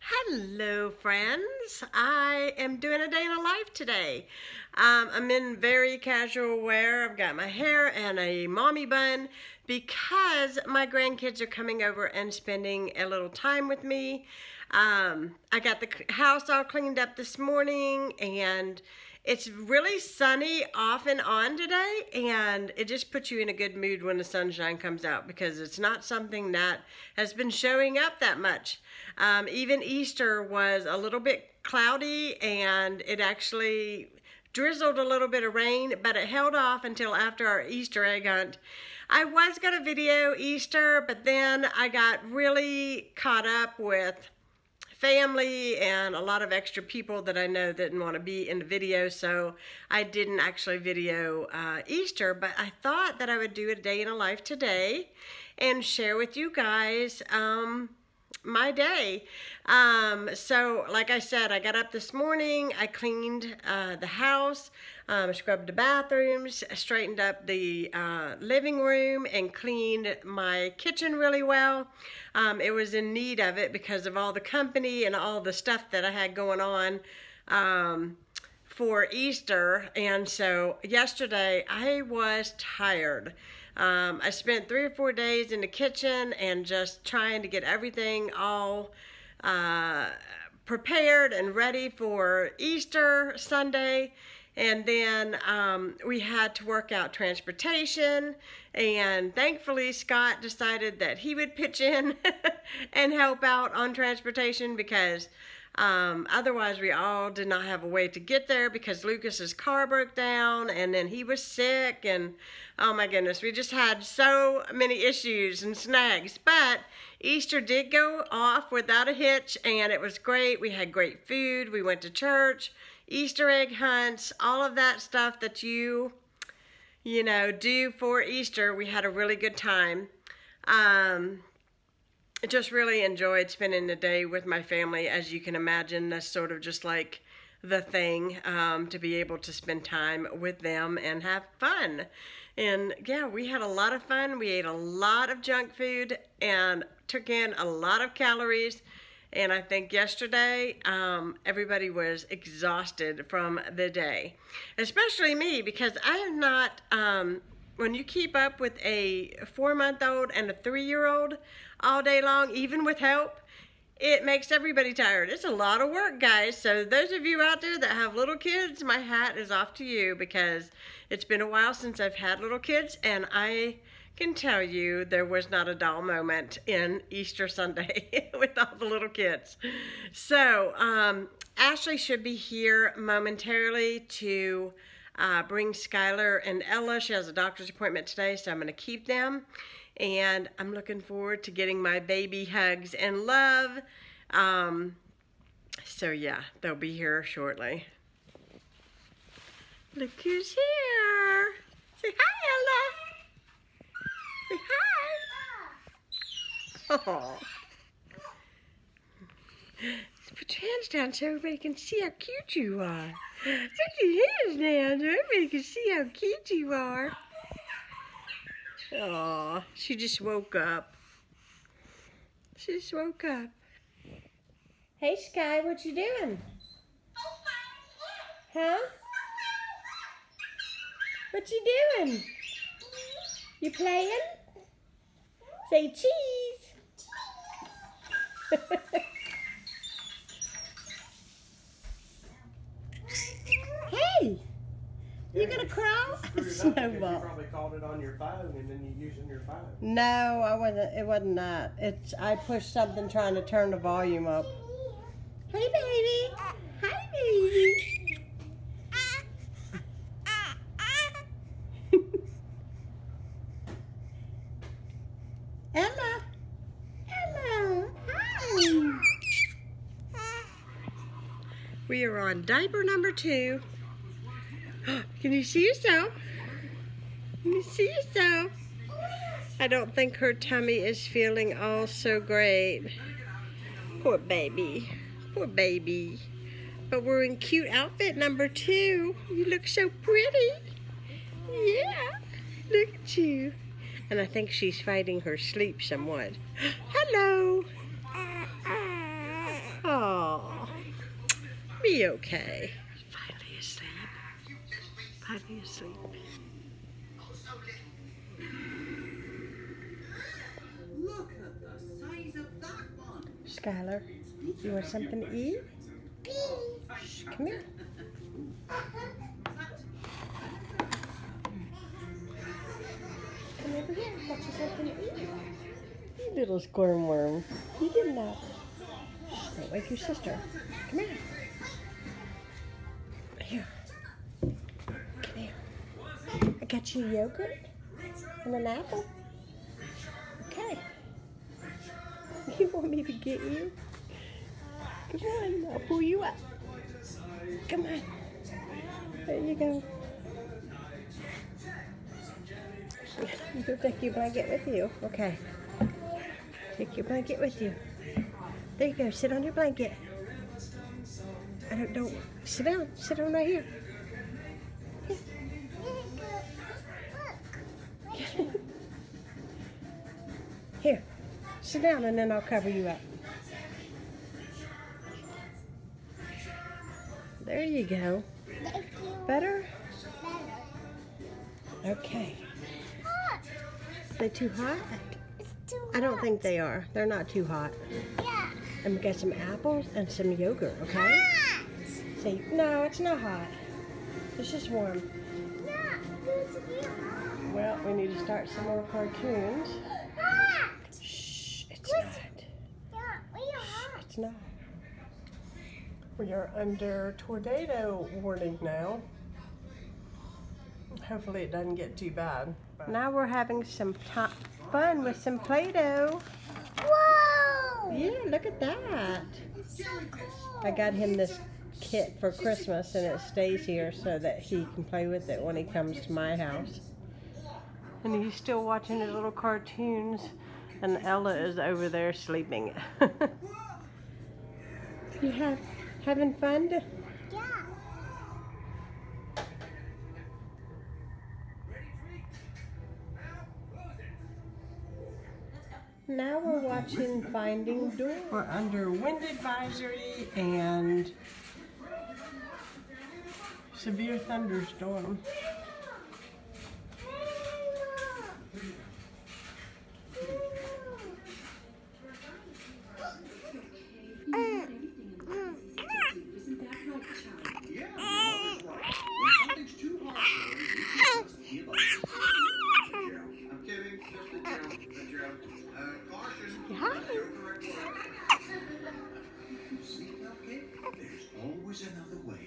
Hello friends, I am doing a day in the life today. I'm in very casual wear. I've got my hair and a mommy bun because my grandkids are coming over and spending a little time with me. I got the house all cleaned up this morning and it's really sunny off and on today, and it just puts you in a good mood when the sunshine comes out because it's not something that has been showing up that much. Even Easter was a little bit cloudy and it actually drizzled a little bit of rain, but it held off until after our Easter egg hunt. I was going to video Easter, but then I got really caught up with family and a lot of extra people that I know didn't want to be in the video, so I didn't actually video Easter, but I thought that I would do a day in a life today and share with you guys my day. So like I said, I got up this morning, I cleaned the house, scrubbed the bathrooms, straightened up the living room, and cleaned my kitchen really well. It was in need of it because of all the company and all the stuff that I had going on for Easter. And so yesterday I was tired. I spent 3 or 4 days in the kitchen and just trying to get everything all prepared and ready for Easter Sunday. And then we had to work out transportation, and thankfully Scott decided that he would pitch in and help out on transportation because otherwise we all did not have a way to get there because Lucas's car broke down and then he was sick, and oh my goodness, we just had so many issues and snags. But Easter did go off without a hitch and it was great. We had great food, we went to church, Easter egg hunts, all of that stuff that you know, do for Easter. We had a really good time. Just really enjoyed spending the day with my family. As you can imagine, that's sort of just like the thing, to be able to spend time with them and have fun. And yeah, we had a lot of fun. We ate a lot of junk food and took in a lot of calories. And I think yesterday, everybody was exhausted from the day, especially me, because I am not, when you keep up with a 4-month-old and a 3-year-old all day long, even with help, it makes everybody tired. It's a lot of work, guys. So those of you out there that have little kids, my hat is off to you because it's been a while since I've had little kids, and I can tell you there was not a dull moment in Easter Sunday with all the little kids. So Ashley should be here momentarily to bring Skylar and Ella. She has a doctor's appointment today, so I'm going to keep them. And I'm looking forward to getting my baby hugs and love. So yeah, they'll be here shortly. Look who's here. Say hi, Ella. Say hi. Oh. Put your hands down so everybody can see how cute you are. Put your hands down so everybody can see how cute you are. Aw, she just woke up. She just woke up. Hey, Sky, what you doing? Huh? What you doing? You playing? Say cheese. Hey, you gonna crawl? Snowball. You probably called it on your phone and then you're using your phone. No, I wasn't. It wasn't that. I pushed something trying to turn the volume up. Hey, baby. Hi, baby. Ella. Hello. Hi. We are on diaper number 2. Can you see yourself? Can you see yourself? I don't think her tummy is feeling all so great. Poor baby. Poor baby. But we're in cute outfit number 2. You look so pretty. Yeah. Look at you. And I think she's fighting her sleep somewhat. Hello. be okay. He's finally asleep. Finally asleep. Look at the size of that one. Skylar, you want something to eat? Shh, come here. Come over here. Got you something to eat? You little squirm worm. You did not. Don't wake your sister. Come here. Here. Come here. I got you yogurt and an apple. Okay. You want me to get you? Come on, I'll pull you up. Come on. There you go. You can take your blanket with you. Okay. Take your blanket with you. There you go. Sit on your blanket. Don't sit down. Sit down right here. Here. Sit down and then I'll cover you up. There you go. Better? Okay. Are they too hot? I don't think they are. They're not too hot. Yeah. And we got some apples and some yogurt, okay? Hot. Say, no, it's not hot. It's just warm. Yeah, it's real hot. Well, we need to start some more cartoons. Hot. Shh, it's not. Yeah, real hot. It's not. We are under tornado warning now. Hopefully it doesn't get too bad. Now we're having some fun with some Play-Doh. Whoa! Yeah, look at that. It's so cool. I got him this kit for Christmas and it stays here so that he can play with it when he comes to my house. And he's still watching his little cartoons and Ella is over there sleeping. You having fun? Yeah. Now we're watching Finding Dory. We're under wind advisory and severe thunderstorm. See, okay? There's always another way.